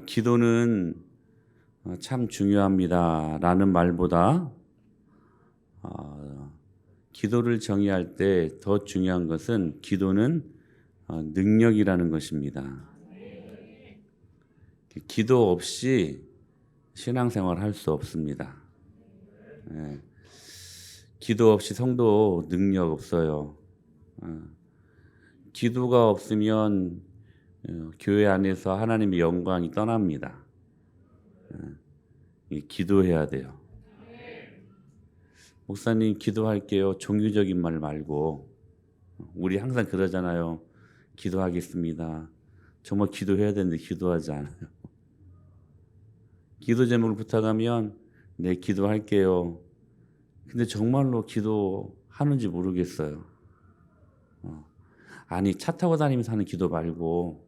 기도는 참 중요합니다라는 말보다 기도를 정의할 때 더 중요한 것은 기도는 능력이라는 것입니다. 기도 없이 신앙생활 할 수 없습니다. 예. 기도 없이 성도 능력 없어요. 기도가 없으면 교회 안에서 하나님의 영광이 떠납니다. 기도해야 돼요. 목사님 기도할게요. 종교적인 말 말고 우리 항상 그러잖아요. 기도하겠습니다. 정말 기도해야 되는데 기도하지 않아요. 기도 제목을 부탁하면 네 기도할게요. 근데 정말로 기도하는지 모르겠어요. 아니 차 타고 다니면서 하는 기도 말고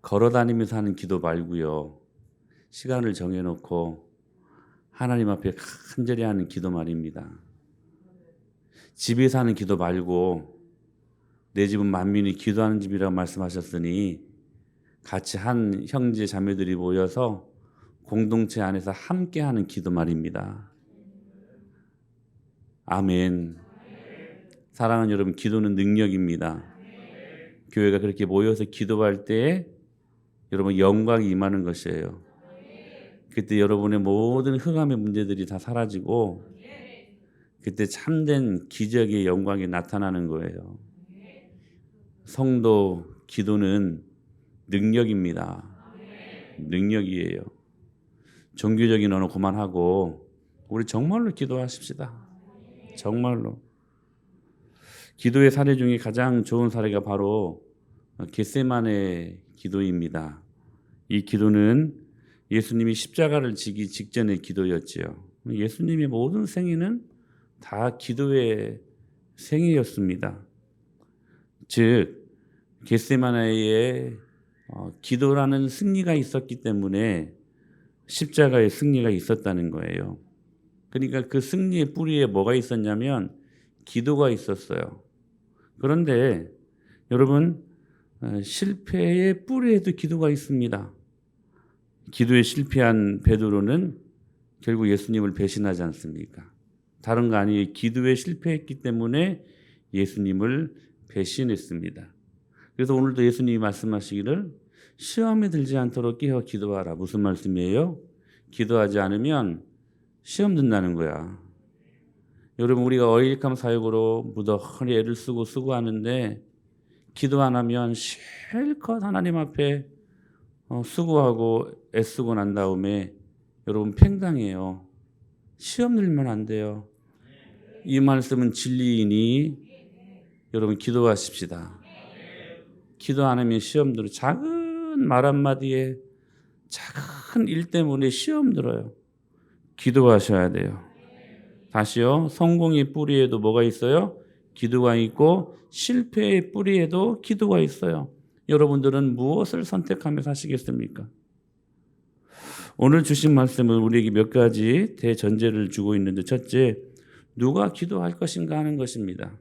걸어 다니면서 하는 기도 말고요. 시간을 정해놓고 하나님 앞에 간절히 하는 기도 말입니다. 집에서 하는 기도 말고 내 집은 만민이 기도하는 집이라고 말씀하셨으니 같이 한 형제 자매들이 모여서 공동체 안에서 함께하는 기도 말입니다. 아멘. 사랑하는 여러분, 기도는 능력입니다. 교회가 그렇게 모여서 기도할 때 여러분 영광이 임하는 것이에요. 그때 여러분의 모든 흑암의 문제들이 다 사라지고 그때 참된 기적의 영광이 나타나는 거예요. 성도 기도는 능력입니다. 능력이에요. 종교적인 언어 그만하고 우리 정말로 기도하십시다. 정말로. 기도의 사례 중에 가장 좋은 사례가 바로 겟세마네 기도입니다. 이 기도는 예수님이 십자가를 지기 직전의 기도였지요. 예수님의 모든 생애는 다 기도의 생애였습니다. 즉 겟세마네에 기도라는 승리가 있었기 때문에 십자가의 승리가 있었다는 거예요. 그러니까 그 승리의 뿌리에 뭐가 있었냐면 기도가 있었어요. 그런데 여러분 실패의 뿌리에도 기도가 있습니다. 기도에 실패한 베드로는 결국 예수님을 배신하지 않습니까? 다른 거 아니에요. 기도에 실패했기 때문에 예수님을 배신했습니다. 그래서 오늘도 예수님이 말씀하시기를 시험에 들지 않도록 깨어 기도하라. 무슨 말씀이에요? 기도하지 않으면 시험 든다는 거야. 여러분 우리가 어일감 사역으로 무더니 애를 쓰고 하는데 기도 안 하면 실컷 하나님 앞에 수고하고 애쓰고 난 다음에 여러분 팽당해요. 시험 들면 안 돼요. 이 말씀은 진리이니 여러분 기도하십시다. 기도 안 하면 시험 들어요. 작은 말 한마디에 작은 일 때문에 시험 들어요. 기도하셔야 돼요. 다시요. 성공의 뿌리에도 뭐가 있어요? 기도가 있고 실패의 뿌리에도 기도가 있어요. 여러분들은 무엇을 선택하며 사시겠습니까? 오늘 주신 말씀은 우리에게 몇 가지 대전제를 주고 있는데 첫째, 누가 기도할 것인가 하는 것입니다.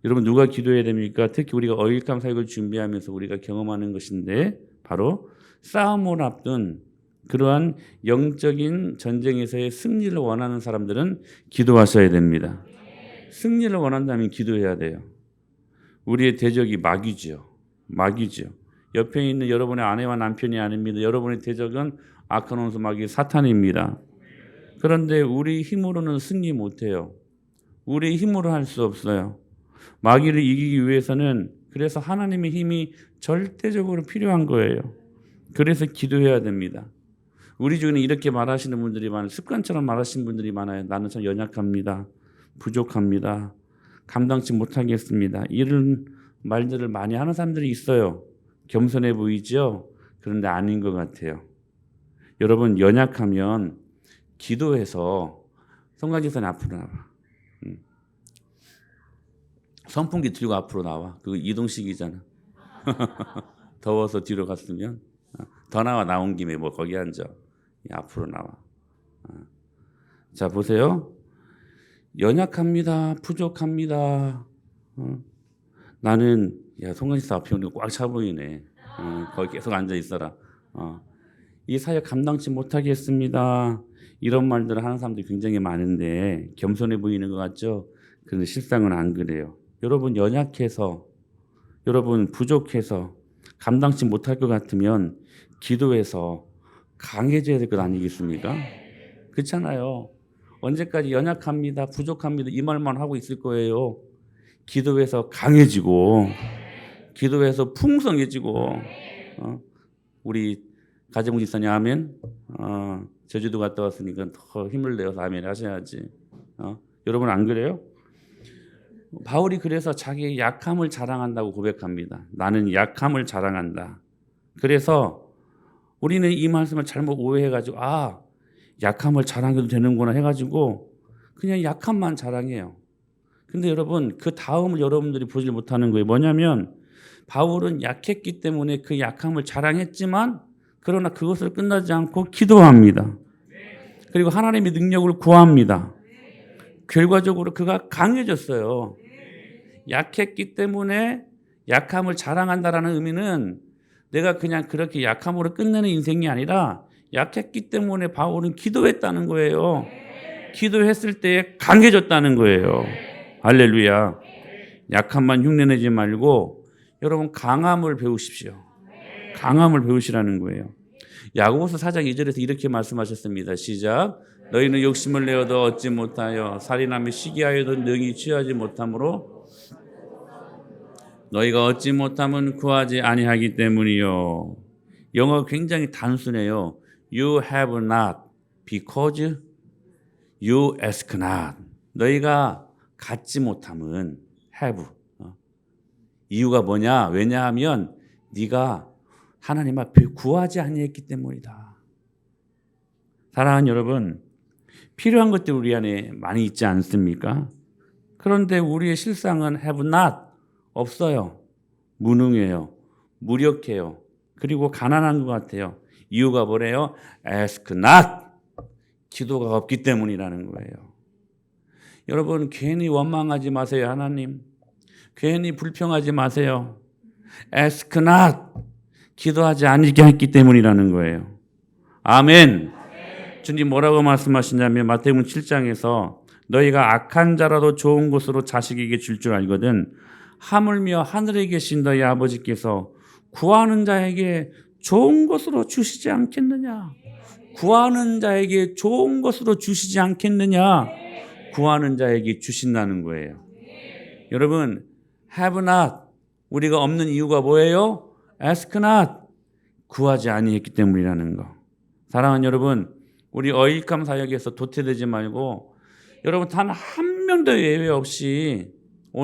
여러분 누가 기도해야 됩니까? 특히 우리가 어일감 사역을 준비하면서 우리가 경험하는 것인데 바로 싸움을 앞둔 그러한 영적인 전쟁에서의 승리를 원하는 사람들은 기도하셔야 됩니다. 승리를 원한다면 기도해야 돼요. 우리의 대적이 마귀죠. 마귀죠. 옆에 있는 여러분의 아내와 남편이 아닙니다. 여러분의 대적은 악한 원수 마귀 사탄입니다. 그런데 우리 힘으로는 승리 못해요. 우리 힘으로 할 수 없어요. 마귀를 이기기 위해서는 그래서 하나님의 힘이 절대적으로 필요한 거예요. 그래서 기도해야 됩니다. 우리 중에는 이렇게 말하시는 분들이 많아요. 습관처럼 말하시는 분들이 많아요. 나는 참 연약합니다. 부족합니다. 감당치 못하겠습니다. 이런 말들을 많이 하는 사람들이 있어요. 겸손해 보이죠? 그런데 아닌 것 같아요. 여러분 연약하면 기도해서 성가지선 앞으로 나와. 선풍기 들고 앞으로 나와. 그거 이동식이잖아. 더워서 뒤로 갔으면 더 나온 김에 뭐 거기 앉아. 앞으로 나와. 자 보세요. 연약합니다. 부족합니다. 나는 성가지선 앞에 오는 거 꽉 차 보이네. 거기 계속 앉아 있어라. 이 사역 감당치 못하겠습니다. 이런 말들을 하는 사람들이 굉장히 많은데 겸손해 보이는 것 같죠? 그런데 실상은 안 그래요. 여러분 연약해서, 여러분 부족해서 감당치 못할 것 같으면 기도해서 강해져야 될 것 아니겠습니까? 그렇잖아요. 언제까지 연약합니다, 부족합니다 이 말만 하고 있을 거예요? 기도해서 강해지고, 기도해서 풍성해지고. 우리 가정부 집사님 아멘. 제주도 갔다 왔으니까 더 힘을 내어서 아멘 하셔야지. 여러분 안 그래요? 바울이 그래서 자기의 약함을 자랑한다고 고백합니다. 나는 약함을 자랑한다. 그래서 우리는 이 말씀을 잘못 오해해가지고 약함을 자랑해도 되는구나 해가지고 그냥 약함만 자랑해요. 근데 여러분 그 다음을 여러분들이 보질 못하는 거예요. 뭐냐면 바울은 약했기 때문에 그 약함을 자랑했지만 그러나 그것을 끝나지 않고 기도합니다. 그리고 하나님의 능력을 구합니다. 결과적으로 그가 강해졌어요. 약했기 때문에 약함을 자랑한다라는 의미는 내가 그냥 그렇게 약함으로 끝내는 인생이 아니라 약했기 때문에 바울은 기도했다는 거예요. 기도했을 때 강해졌다는 거예요. 할렐루야. 약함만 흉내내지 말고 여러분 강함을 배우십시오. 강함을 배우시라는 거예요. 야고보서 4장 2절에서 이렇게 말씀하셨습니다. 시작. 너희는 욕심을 내어도 얻지 못하여 살인하며 시기하여도 능히 취하지 못하므로 너희가 얻지 못함은 구하지 아니하기 때문이요. 영어가 굉장히 단순해요. You have not because you ask not. 너희가 갖지 못함은 have. 이유가 뭐냐? 왜냐하면 네가 하나님 앞에 구하지 아니했기 때문이다. 사랑하는 여러분, 필요한 것들이 우리 안에 많이 있지 않습니까? 그런데 우리의 실상은 have not, 없어요. 무능해요. 무력해요. 그리고 가난한 것 같아요. 이유가 뭐래요? ask not, 기도가 없기 때문이라는 거예요. 여러분 괜히 원망하지 마세요. 하나님 괜히 불평하지 마세요. ask not, 기도하지 않게 했기 때문이라는 거예요. 아멘. 주님 뭐라고 말씀하시냐면 마태복음 7장에서 너희가 악한 자라도 좋은 것으로 자식에게 줄 줄 알거든 하물며 하늘에 계신 너희 아버지께서 구하는 자에게 좋은 것으로 주시지 않겠느냐. 구하는 자에게 좋은 것으로 주시지 않겠느냐. 구하는 자에게 주신다는 거예요. 여러분 have not, 우리가 없는 이유가 뭐예요? ask not, 구하지 아니했기 때문이라는 거. 사랑하는 여러분, 우리 어일감 사역에서 도태되지 말고 여러분 단 한 명도 예외 없이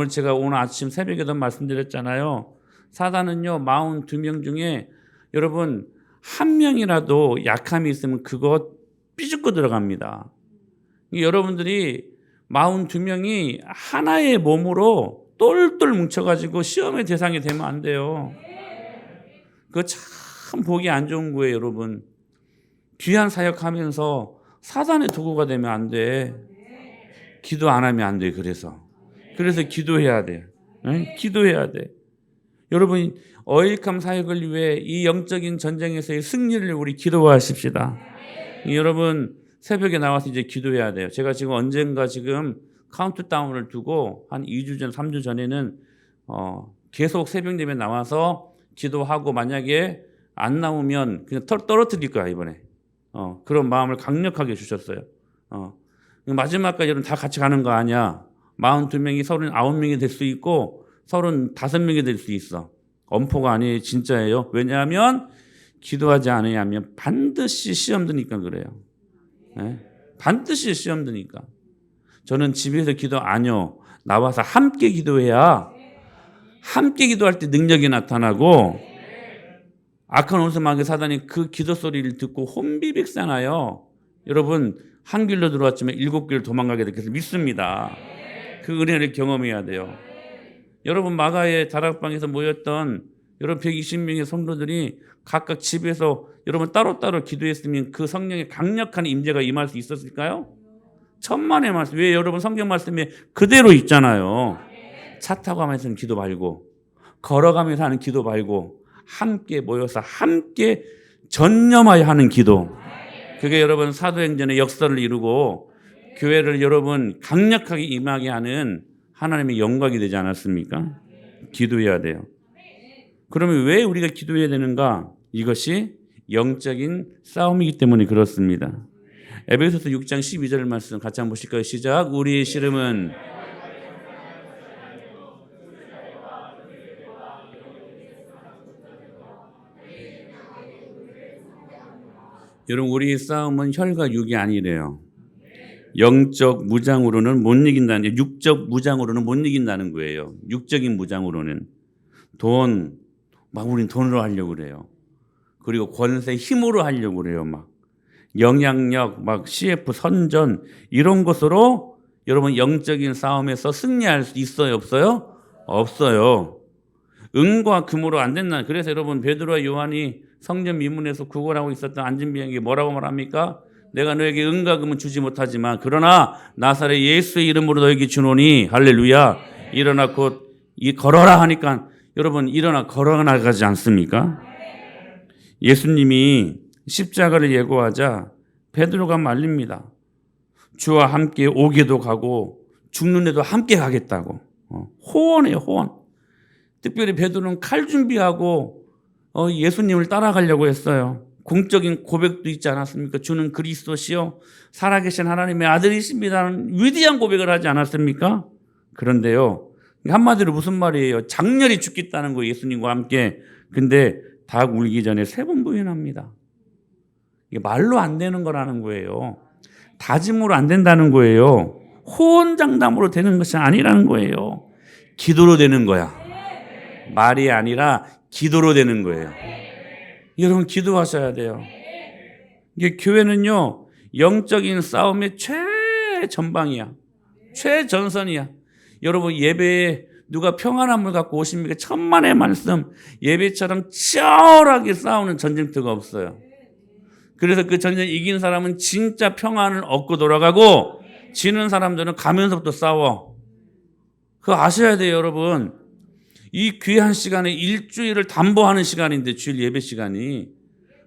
제가 오늘 아침 새벽에도 말씀드렸잖아요. 사단은요 42명 중에 여러분 한 명이라도 약함이 있으면 그거 삐죽고 들어갑니다. 여러분들이 42명이 하나의 몸으로 똘똘 뭉쳐가지고 시험의 대상이 되면 안 돼요. 그거 참 보기 안 좋은 거예요. 여러분 귀한 사역하면서 사단의 도구가 되면 안 돼. 기도 안 하면 안 돼. 그래서 기도해야 돼. 네? 기도해야 돼. 여러분 어일감 사역을 위해 이 영적인 전쟁에서의 승리를 우리 기도하십시다. 여러분 새벽에 나와서 이제 기도해야 돼요. 제가 지금 언젠가 카운트다운을 두고 한 2주 전, 3주 전에는 계속 새벽 예배 나와서 기도하고 만약에 안 나오면 그냥 떨어뜨릴 거야 이번에. 그런 마음을 강력하게 주셨어요. 마지막까지 여러분 다 같이 가는 거 아니야. 42명이 39명이 될 수 있고 35명이 될 수 있어. 엄포가 아니에요. 진짜예요. 왜냐하면 기도하지 않으면 반드시 시험 드니까 그래요. 네? 반드시 시험 드니까. 저는 집에서 기도 안 해요. 나와서 함께 기도해야 함께 기도할 때 능력이 나타나고 악한 원수마귀 사단이 그 기도 소리를 듣고 혼비백산하여 여러분 한 길로 들어왔지만 7길로 도망가게 되겠서 믿습니다. 그 은혜를 경험해야 돼요. 여러분 마가의 다락방에서 모였던 여러분 120명의 성도들이 각각 집에서 여러분 따로따로 기도했으면 그 성령의 강력한 임재가 임할 수 있었을까요? 천만의 말씀. 왜 여러분 성경 말씀에 그대로 있잖아요. 차 타고 가면서 하는 기도 말고 걸어가면서 하는 기도 말고 함께 모여서 함께 전념하여 하는 기도. 그게 여러분 사도행전의 역사를 이루고 교회를 여러분 강력하게 임하게 하는 하나님의 영광이 되지 않았습니까? 기도해야 돼요. 그러면 왜 우리가 기도해야 되는가? 이것이 영적인 싸움이기 때문에 그렇습니다. 에베소서 6장 12절 말씀 같이 한번 보실까요? 시작. 우리의 씨름은 여러분 우리의 싸움은 혈과 육이 아니래요. 영적 무장으로는 못 이긴다는 게 육적 무장으로는 못 이긴다는 거예요. 육적인 무장으로는 막 우린 돈으로 하려고 그래요. 그리고 권세 힘으로 하려고 그래요. 막 영향력, 막 CF 선전 이런 것으로 여러분 영적인 싸움에서 승리할 수 있어요, 없어요? 없어요. 은과 금으로 안 된다. 그래서 여러분 베드로와 요한이 성전 미문에서 구걸하고 있었던 안진병에게 뭐라고 말합니까? 내가 너에게 은과 금은 주지 못하지만 그러나 나사렛 예수의 이름으로 너에게 주노니 할렐루야. 일어나 곧 걸어라 하니까 여러분 일어나 걸어나가지 않습니까? 예수님이 십자가를 예고하자 베드로가 말립니다. 주와 함께 오게도 가고 죽는 데도 함께 가겠다고. 호언해요, 호언. 특별히 베드로는 칼 준비하고 예수님을 따라가려고 했어요. 공적인 고백도 있지 않았습니까? 주는 그리스도시요 살아계신 하나님의 아들이십니다는 위대한 고백을 하지 않았습니까? 그런데요, 한마디로 무슨 말이에요? 장렬히 죽겠다는 거예요, 예수님과 함께. 근데 닭 울기 전에 3번 부인합니다. 이게 말로 안 되는 거라는 거예요. 다짐으로 안 된다는 거예요. 호언장담으로 되는 것이 아니라는 거예요. 기도로 되는 거야. 말이 아니라 기도로 되는 거예요. 여러분 기도하셔야 돼요. 이게 교회는요 영적인 싸움의 최전방이야. 최전선이야. 여러분 예배에 누가 평안함을 갖고 오십니까? 천만의 말씀 예배처럼 치열하게 싸우는 전쟁터가 없어요. 그래서 그 전쟁 이긴 사람은 진짜 평안을 얻고 돌아가고 지는 사람들은 가면서부터 싸워. 그거 아셔야 돼요, 여러분. 이 귀한 시간에 일주일을 담보하는 시간인데 주일 예배 시간이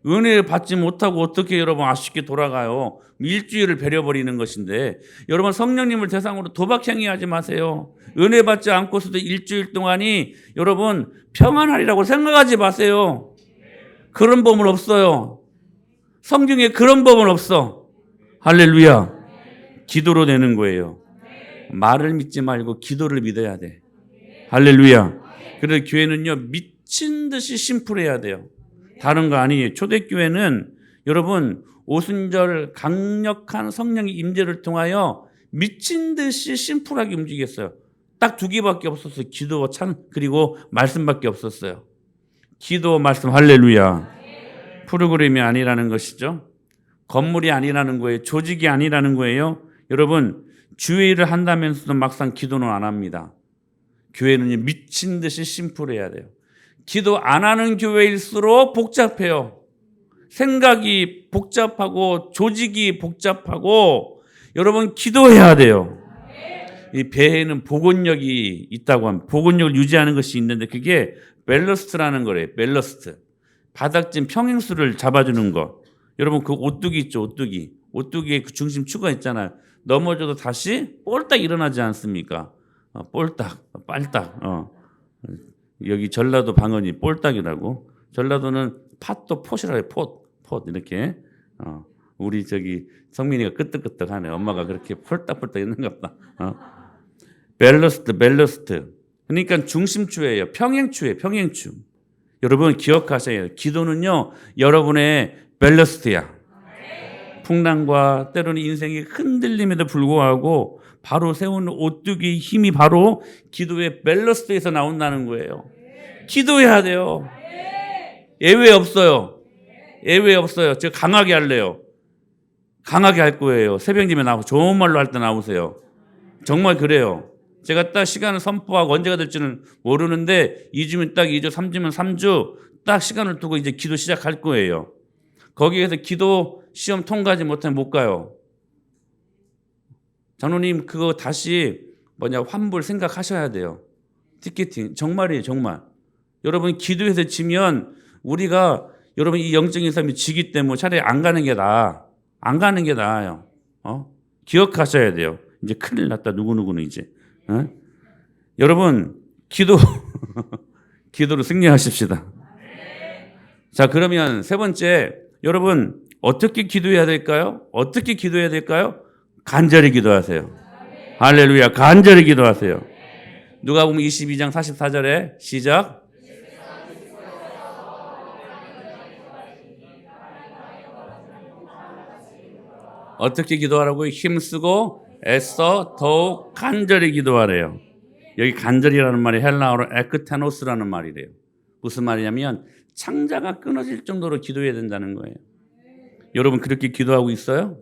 은혜를 받지 못하고 어떻게 여러분 아쉽게 돌아가요. 일주일을 배려버리는 것인데 여러분 성령님을 대상으로 도박행위하지 마세요. 은혜 받지 않고서도 일주일 동안이 여러분 평안하리라고 생각하지 마세요. 그런 법은 없어요. 성경에 그런 법은 없어. 할렐루야. 기도로 되는 거예요. 말을 믿지 말고 기도를 믿어야 돼. 할렐루야. 그래서 교회는요 미친 듯이 심플해야 돼요. 다른 거 아니에요. 초대교회는 여러분 오순절 강력한 성령의 임재를 통하여 미친 듯이 심플하게 움직였어요. 딱 2개밖에 없었어요. 기도와 참 그리고 말씀밖에 없었어요. 기도 말씀 할렐루야. 프로그램이 아니라는 것이죠. 건물이 아니라는 거예요. 조직이 아니라는 거예요. 여러분 주일을 한다면서도 막상 기도는 안 합니다. 교회는 미친 듯이 심플해야 돼요. 기도 안 하는 교회일수록 복잡해요. 생각이 복잡하고 조직이 복잡하고 여러분 기도해야 돼요. 이 배에는 복원력이 있다고 합니다. 복원력을 유지하는 것이 있는데 그게 밸러스트라는 거래요. 밸러스트. 바닥진 평행수를 잡아주는 거. 여러분 그 오뚜기 있죠. 오뚜기. 오뚜기에 그 중심추가 있잖아요. 넘어져도 다시 볼딱 일어나지 않습니까? 볼딱, 빨딱. 여기 전라도 방언이 볼딱이라고. 전라도는 팥도 pot이라고 해요. pot 이렇게. 우리 저기 성민이가 끄떡끄떡하네. 엄마가 그렇게 폴딱폴딱 있는가 보다. 밸러스트. 그러니까 중심추예요. 평행추예요. 평행추. 여러분 기억하셔야 해요. 기도는요 여러분의 밸러스트야. 풍랑과 때로는 인생의 흔들림에도 불구하고 바로 세우는 오뚜기의 힘이 바로 기도의 밸러스트에서 나온다는 거예요. 기도해야 돼요. 예외 없어요. 예외 없어요. 제가 강하게 할래요. 강하게 할 거예요. 새벽님에 나오고 좋은 말로 할 때 나오세요. 정말 그래요. 제가 딱 시간을 선포하고 언제가 될지는 모르는데 2주면 딱 2주, 3주면 3주 딱 시간을 두고 이제 기도 시작할 거예요. 거기에서 기도 시험 통과하지 못하면 못 가요. 장로님 그거 다시 환불 생각하셔야 돼요. 티켓팅 정말이에요. 정말. 여러분 기도해서 지면 우리가 여러분 이 영적인 삶이 지기 때문에 차라리 안 가는 게 나아. 안 가는 게 나아요. 기억하셔야 돼요. 이제 큰일 났다. 누구누구는 이제. 여러분 기도 기도로 승리하십시다. 자, 그러면 세 번째, 여러분 어떻게 기도해야 될까요? 어떻게 기도해야 될까요? 간절히 기도하세요. 할렐루야. 간절히 기도하세요. 누가복음 22장 44절에 시작. 어떻게 기도하라고요? 힘쓰고 애써 더욱 간절히 기도하래요. 여기 간절이라는 말이 헬라어로 에크테노스라는 말이래요. 무슨 말이냐면 창자가 끊어질 정도로 기도해야 된다는 거예요. 여러분 그렇게 기도하고 있어요?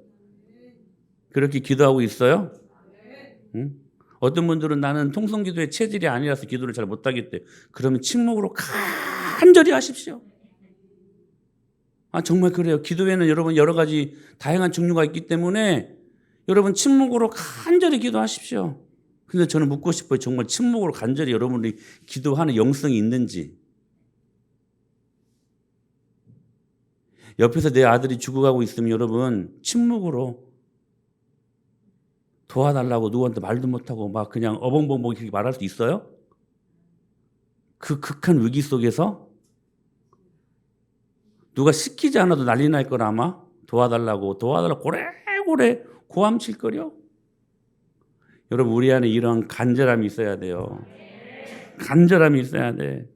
그렇게 기도하고 있어요? 응? 어떤 분들은 나는 통성기도의 체질이 아니라서 기도를 잘 못하겠대. 그러면 침묵으로 간절히 하십시오. 정말 그래요. 기도에는 여러분 여러 가지 다양한 종류가 있기 때문에 여러분 침묵으로 간절히 기도하십시오. 근데 저는 묻고 싶어요. 정말 침묵으로 간절히 여러분이 기도하는 영성이 있는지. 옆에서 내 아들이 죽어가고 있으면 여러분 침묵으로 도와달라고 누구한테 말도 못하고 막 그냥 어벙벙벙 이렇게 말할 수 있어요? 그 극한 위기 속에서 누가 시키지 않아도 난리 날 거라 아마 도와달라고 고래고래 고함칠 거려. 여러분 우리 안에 이런 간절함이 있어야 돼요. 간절함이 있어야 돼.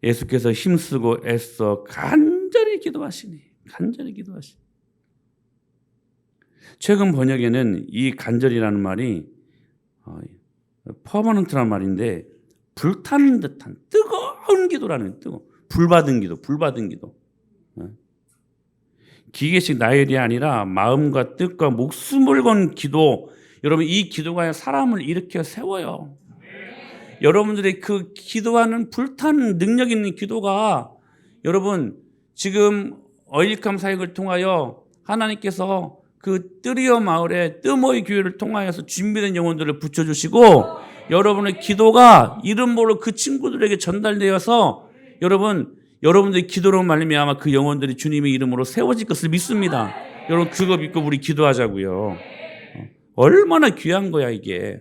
예수께서 힘쓰고 애써 간절히 기도하시니. 간절히 기도하시니. 최근 번역에는 이 간절이라는 말이 퍼머넌트라는 말인데 불타는 듯한 뜨거운 기도라는 불받은 기도. 기계식 나열이 아니라 마음과 뜻과 목숨을 건 기도. 여러분 이 기도가 사람을 일으켜 세워요. 여러분들의 그 기도하는 불타는 능력 있는 기도가 여러분 지금 어일감 사역을 통하여 하나님께서 그 뜨리어 마을의 뜨모이 교회를 통하여서 준비된 영혼들을 붙여주시고 여러분의 기도가 이름 모를 그 친구들에게 전달되어서 여러분들의 기도로 말미암아 그 영혼들이 주님의 이름으로 세워질 것을 믿습니다. 여러분 그거 믿고 우리 기도하자고요. 얼마나 귀한 거야 이게.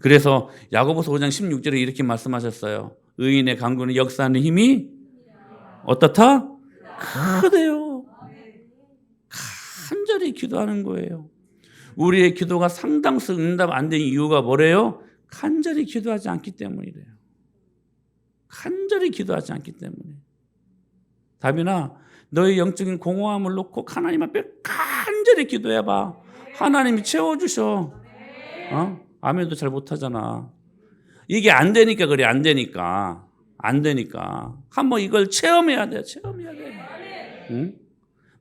그래서 야고보서 5장 16절에 이렇게 말씀하셨어요. 의인의 강구는 역사하는 힘이 어떻다? 크대요. 간절히 기도하는 거예요. 우리의 기도가 상당수 응답 안 된 이유가 뭐래요? 간절히 기도하지 않기 때문이래요. 간절히 기도하지 않기 때문에. 다빈아, 너의 영적인 공허함을 놓고 하나님 앞에 간절히 기도해봐. 하나님이 채워주셔. 아멘도 잘 못하잖아. 이게 안 되니까 그래. 안 되니까. 한번 이걸 체험해야 돼. 응?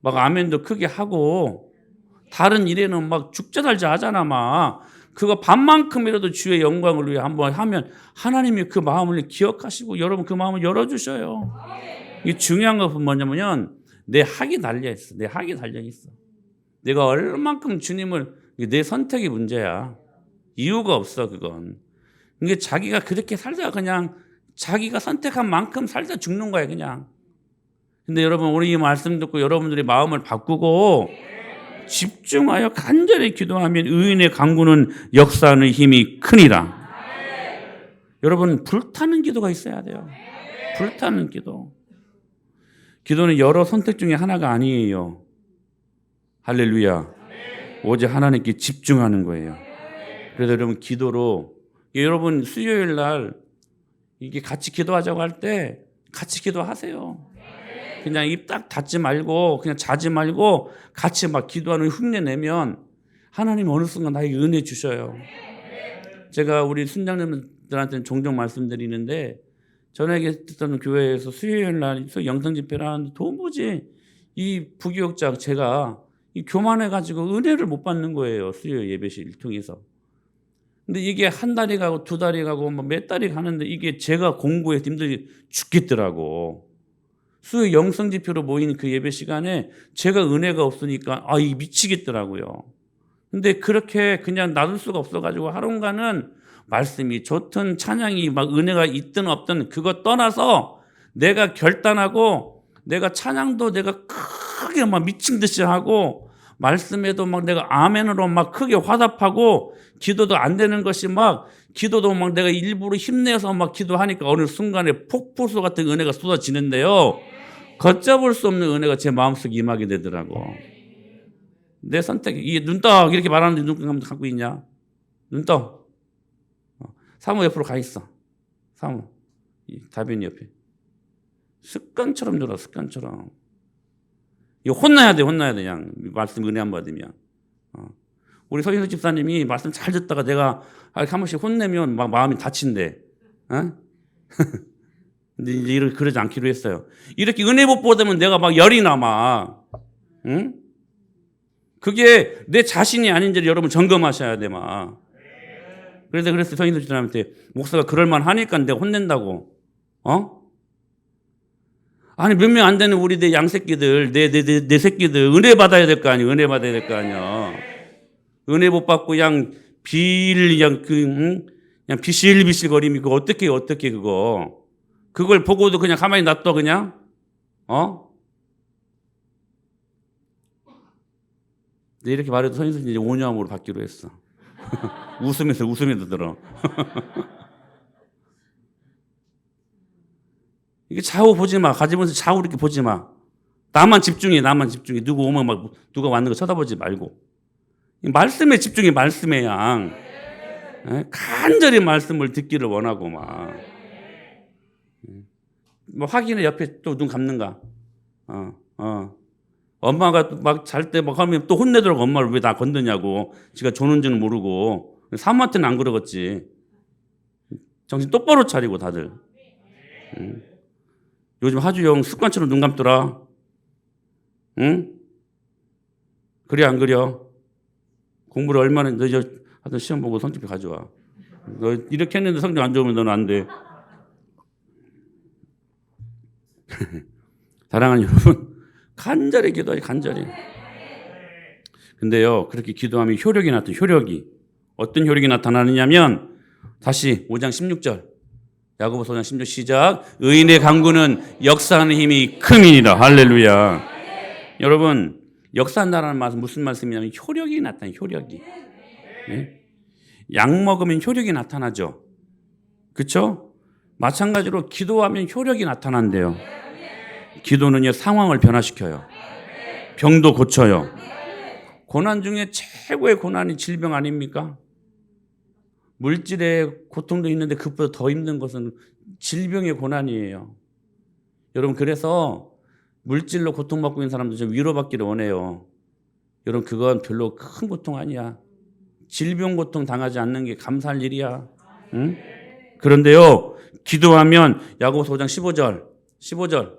막 아멘도 크게 하고 다른 일에는 막 죽자 살자 하잖아. 막 그거 반만큼이라도 주의 영광을 위해 한번 하면 하나님이 그 마음을 기억하시고 여러분 그 마음을 열어주셔요. 이게 중요한 것은 뭐냐면 내 학이 달려있어. 내가 얼만큼 주님을, 내 선택이 문제야. 이유가 없어 그건. 이게 자기가 그렇게 살다가 그냥 자기가 선택한 만큼 살다 죽는 거야 그냥. 근데 여러분 우리 이 말씀 듣고 여러분들이 마음을 바꾸고 집중하여 간절히 기도하면 의인의 간구는 역사하는 힘이 크니라. 여러분 불타는 기도가 있어야 돼요. 불타는 기도. 기도는 여러 선택 중에 하나가 아니에요. 할렐루야. 오직 하나님께 집중하는 거예요. 그래서 여러분 기도로 여러분 수요일 날 이게 같이 기도하자고 할 때 같이 기도하세요. 그냥 입 딱 닫지 말고 그냥 자지 말고 같이 막 기도하는 흉내 내면 하나님 어느 순간 나에게 은혜 주셔요. 제가 우리 순장님들한테는 종종 말씀드리는데 전에게 듣던 교회에서 수요일 날 영성 집회를 하는데 도무지 이 부교육장 제가 이 교만해가지고 은혜를 못 받는 거예요. 수요일 예배실 통해서. 근데 이게 한 달이 가고 두 달이 가고 몇 달이 가는데 이게 제가 공부에 힘들게 죽겠더라고. 수요 영성 지표로 모인 그 예배 시간에 제가 은혜가 없으니까 이 미치겠더라고요. 근데 그렇게 그냥 놔둘 수가 없어가지고 하루간은 말씀이 좋든 찬양이 막 은혜가 있든 없든 그거 떠나서 내가 결단하고 내가 찬양도 내가 크게 막 미친 듯이 하고 말씀에도 막 내가 아멘으로 막 크게 화답하고 기도도 안 되는 것이 막 기도도 막 내가 일부러 힘내서 막 기도하니까 어느 순간에 폭포수 같은 은혜가 쏟아지는데요. 걷잡을 수 없는 은혜가 제 마음속에 임하게 되더라고. 내 선택. 이게 눈 떠 이렇게 말하는데 눈 감고 있냐? 눈 떠. 사모 옆으로 가 있어. 사모. 다빈이 옆에. 습관처럼 들어. 습관처럼. 이거 혼나야 돼. 그냥 말씀 은혜 안 받으면. 우리 서인수 집사님이 말씀 잘 듣다가 내가 한 번씩 혼내면 막 마음이 다친대. 근데 이제 이렇게 그러지 않기로 했어요. 이렇게 은혜 못 받으면 내가 막 열이 나. 응? 그게 내 자신이 아닌지를 여러분 점검하셔야 돼. 그래서 서인수 집사님한테 목사가 그럴만 하니까 내가 혼낸다고. 아니 몇 명 안 되는 우리 내 양새끼들 내 새끼들 은혜 받아야 될 거 아니야. 은혜 받아야 될 거 아니야. 은혜 못 받고 그냥 그냥 비실비실거리면 그거 어떻게 그걸 보고도 그냥 가만히 놔둬 그냥 근데 이렇게 말해도 선생님 이제 온유함으로 받기로 했어. 웃으면서 들어. 이게 좌우 보지 마. 가지면서 좌우 이렇게 보지 마. 나만 집중해. 누구 오면 막 누가 왔는 거 쳐다보지 말고. 말씀에 집중해. 말씀의 양. 간절히 말씀을 듣기를 원하고 뭐 확인해. 옆에 또 눈 감는가. 엄마가 막 잘 때 막 하면 또 혼내더라고. 엄마를 왜 나 건드냐고. 지가 조는 줄은 모르고. 사모한테는 안 그러겠지. 정신 똑바로 차리고 다들. 요즘 하주영 습관처럼 눈 감더라. 응? 그래 안 그려? 공부를 얼마나 늦어 하여튼 시험 보고 성적표 가져와. 너 이렇게 했는데 성적 안 좋으면 너는 안 돼. 사랑하는 여러분, 간절히 기도하지 간절히. 근데요 그렇게 기도하면 효력이 어떤 효력이 나타나느냐면 다시 5장 16절 야고보서 5장 16절 시작. 의인의 간구는 역사하는 힘이 큼이니라. 할렐루야. 여러분 역사한다는 말은 무슨 말씀이냐면 효력이 나타나요. 효력이. 네? 약 먹으면 효력이 나타나죠. 그렇죠? 마찬가지로 기도하면 효력이 나타난대요. 기도는요 상황을 변화시켜요. 병도 고쳐요. 고난 중에 최고의 고난이 질병 아닙니까? 물질의 고통도 있는데 그것보다 더 힘든 것은 질병의 고난이에요. 여러분 그래서 물질로 고통받고 있는 사람들 좀 위로받기를 원해요. 여러분 그건 별로 큰 고통 아니야. 질병 고통 당하지 않는 게 감사할 일이야. 응? 그런데요 기도하면 야고보서 5장 15절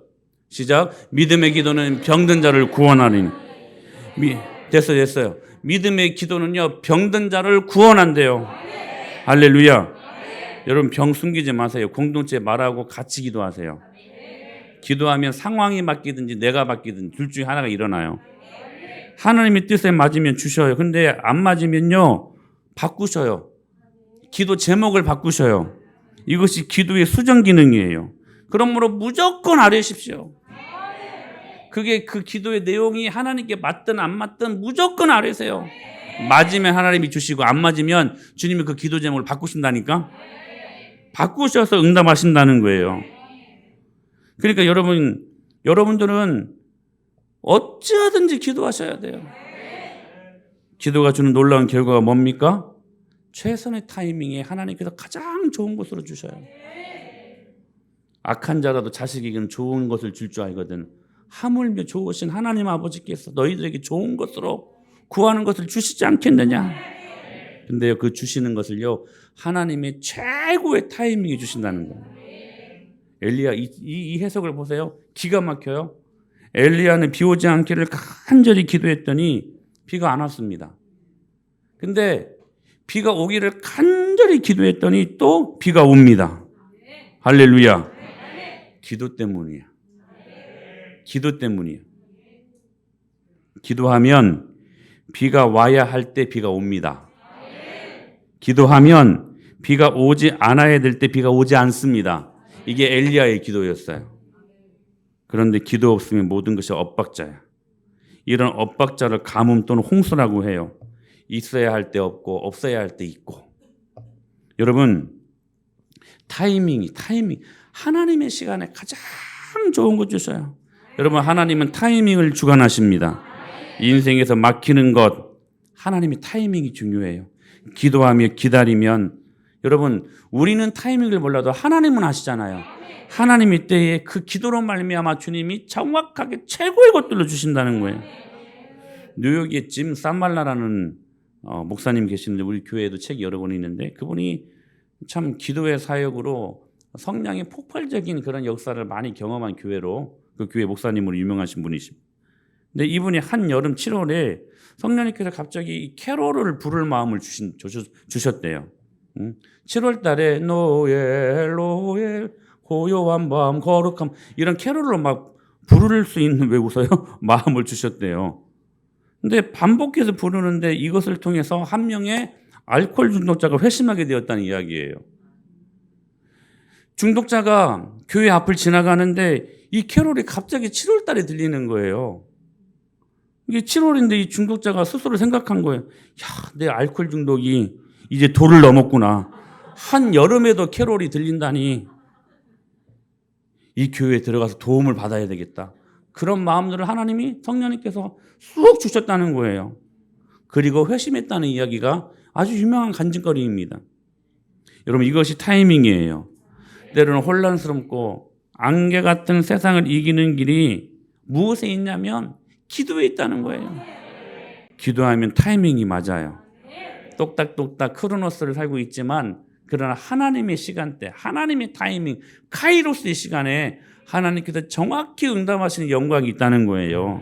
시작. 믿음의 기도는 병든 자를 구원하리니. 됐어요. 믿음의 기도는요 병든 자를 구원한대요. 할렐루야. 여러분 병 숨기지 마세요. 공동체 말하고 같이 기도하세요. 기도하면 상황이 바뀌든지 내가 바뀌든지 둘 중에 하나가 일어나요. 하나님의 뜻에 맞으면 주셔요. 근데 안 맞으면요 바꾸셔요. 기도 제목을 바꾸셔요. 이것이 기도의 수정 기능이에요. 그러므로 무조건 아뢰십시오. 그게 그 기도의 내용이 하나님께 맞든 안 맞든 무조건 아뢰세요. 맞으면 하나님이 주시고 안 맞으면 주님이 그 기도 제목을 바꾸신다니까. 바꾸셔서 응답하신다는 거예요. 그러니까 여러분들은 어찌하든지 기도하셔야 돼요. 기도가 주는 놀라운 결과가 뭡니까? 최선의 타이밍에 하나님께서 가장 좋은 것으로 주셔요. 악한 자라도 자식에게는 좋은 것을 줄 줄 알거든. 하물며 좋으신 하나님 아버지께서 너희들에게 좋은 것으로 구하는 것을 주시지 않겠느냐. 근데요 그 주시는 것을요 하나님의 최고의 타이밍에 주신다는 거예요. 엘리야 이 해석을 보세요. 기가 막혀요. 엘리야는 비 오지 않기를 간절히 기도했더니 비가 안 왔습니다. 근데 비가 오기를 간절히 기도했더니 또 비가 옵니다. 할렐루야. 기도 때문이야. 기도하면 비가 와야 할 때 비가 옵니다. 기도하면 비가 오지 않아야 될 때 비가 오지 않습니다. 이게 엘리야의 기도였어요. 그런데 기도 없으면 모든 것이 엇박자야. 이런 엇박자를 가뭄 또는 홍수라고 해요. 있어야 할 때 없고 없어야 할 때 있고. 여러분, 타이밍. 하나님의 시간에 가장 좋은 거 주셔요. 여러분, 하나님은 타이밍을 주관하십니다. 인생에서 막히는 것, 하나님의 타이밍이 중요해요. 기도하며 기다리면, 여러분, 우리는 타이밍을 몰라도 하나님은 아시잖아요. 하나님의 때에 그 기도로 말미암아 주님이 정확하게 최고의 것들로 주신다는 거예요. 뉴욕에 짐 산말라라는 목사님 계시는데, 우리 교회에도 책이 여러 권 있는데, 그분이 참 기도의 사역으로 성령의 폭발적인 그런 역사를 많이 경험한 교회로, 그 교회 목사님으로 유명하신 분이십니다. 근데 이분이 한 여름 7월에 성령님께서 갑자기 캐롤을 부를 마음을 주셨대요. 7월 달에 노엘 고요한 밤 거룩함, 이런 캐롤로 막 부를 수 있는, 왜 웃어요? 마음을 주셨대요. 근데 반복해서 부르는데 이것을 통해서 한 명의 알코올 중독자가 회심하게 되었다는 이야기예요. 중독자가 교회 앞을 지나가는데 이 캐롤이 갑자기 7월 달에 들리는 거예요. 이게 7월인데 이 중독자가 스스로 생각한 거예요. 야, 내 알코올 중독이 이제 도를 넘었구나. 한 여름에도 캐롤이 들린다니 이 교회에 들어가서 도움을 받아야 되겠다. 그런 마음들을 하나님이, 성령님께서 쑥 주셨다는 거예요. 그리고 회심했다는 이야기가 아주 유명한 간증거리입니다. 여러분, 이것이 타이밍이에요. 때로는 혼란스럽고 안개 같은 세상을 이기는 길이 무엇에 있냐면 기도에 있다는 거예요. 기도하면 타이밍이 맞아요. 똑딱똑딱 크로노스를 살고 있지만, 그러나 하나님의 시간대, 하나님의 타이밍, 카이로스의 시간에 하나님께서 정확히 응답하시는 영광이 있다는 거예요.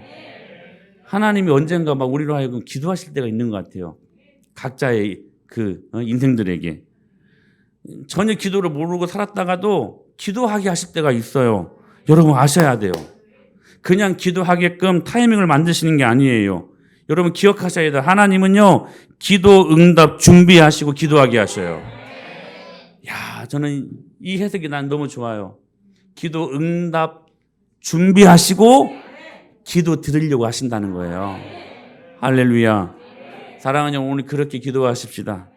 하나님이 언젠가 막 우리로 하여금 기도하실 때가 있는 것 같아요. 각자의 그 인생들에게. 전혀 기도를 모르고 살았다가도 기도하게 하실 때가 있어요. 여러분 아셔야 돼요. 그냥 기도하게끔 타이밍을 만드시는 게 아니에요. 여러분 기억하셔야 돼요. 하나님은요, 기도 응답 준비하시고 기도하게 하셔요. 야, 저는 이 해석이 난 너무 좋아요. 기도 응답 준비하시고 기도 드리려고 하신다는 거예요. 할렐루야. 사랑하는 여러분, 오늘 그렇게 기도하십시다.